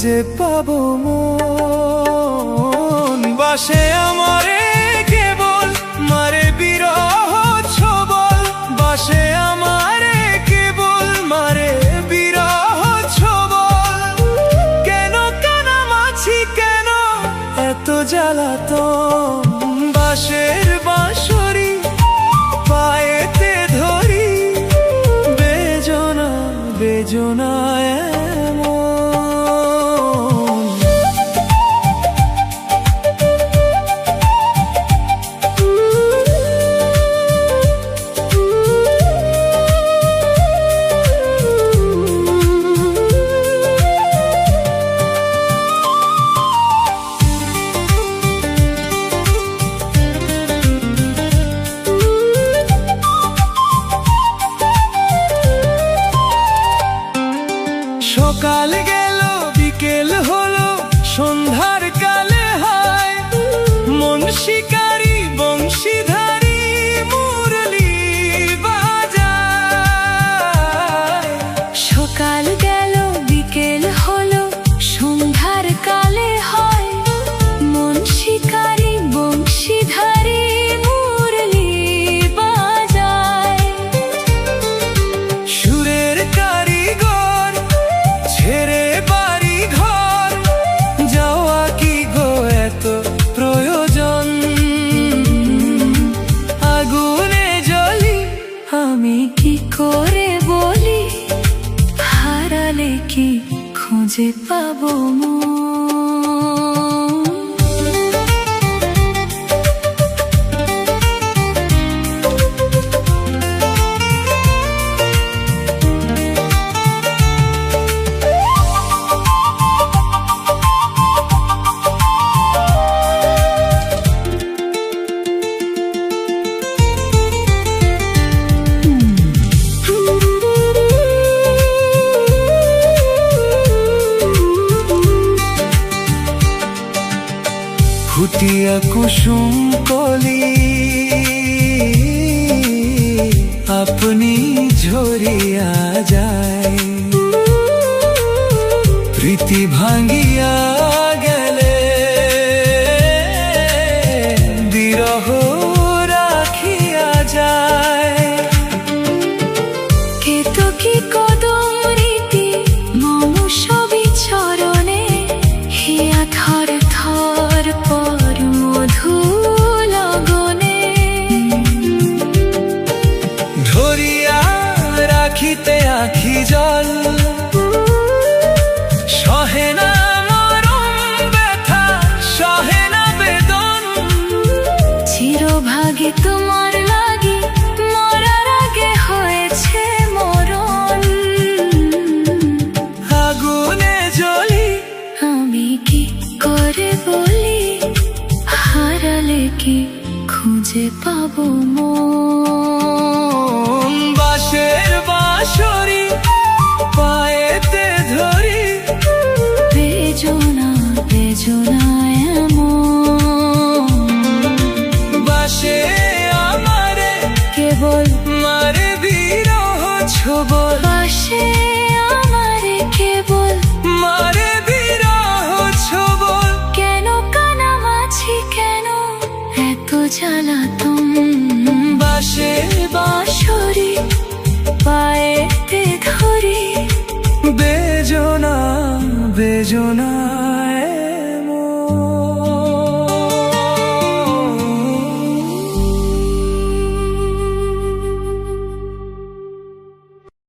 খুঁজে পাবো মন। বাসে আমারে কেবল মারে বিরহ ছবল, বাসে আমারে কেবল মারে বিরহ ছবল। কেন কানামাছি, কেন এত জ্বালাতন? বাঁশের বাঁশরি পায়েতে ধরি, বেজনা বেজনা এমন। সকাল গেল বিকেল হলো, সন্ধ্যার কালে হায় মন শিকারি বংশীধারী মুরলি বাজায়। সকাল গেল বিকেল হলো, সন্ধ্যার কালে হয় মন শিকারি বংশীধারী মুরলি বাজায়। সুরের কারিগর ছেড়ে বাড়ি ঘর, যাওয়া কি গো এত প্রয়োজন? আগুনে জ্বলি আমি কি করে বলি, হারালে কি খুঁজে পাবো মন? ফুটিয়া কুসুম কলি আপনি ঝরিয়া যায়, প্রীতি ভাঙ্গিয়া গেলে বিরহ রাখিয়া যায়। কেতকী কদম রীতি মম সবই চরণে, হিয়া থর থর পর মধু লগনে। ধরিয়া রাখিতে আখি জল, সহে না মরম ব্যথা, সহে না বেদন। চিরভাগে তোমার লাগি মরার আগে হয়েছে মরণ। আগুনে জ্বলি আমি কি করে বলি, হারালে কি খুঁজে পাবো মন? বাঁশের বাঁশরি পায়েতে ধরি, বেজনা বেজনা এমন। বাঁশে আমারে কেবল মারে বিরহ ছবল, বাসে আমারে কেবল মারে বিরহ ছবল। কেন কানামাছি, কেন এত জ্বালাতন? বাঁশের বাঁশরি পায়েতে ধরি, বেজনা বেজনা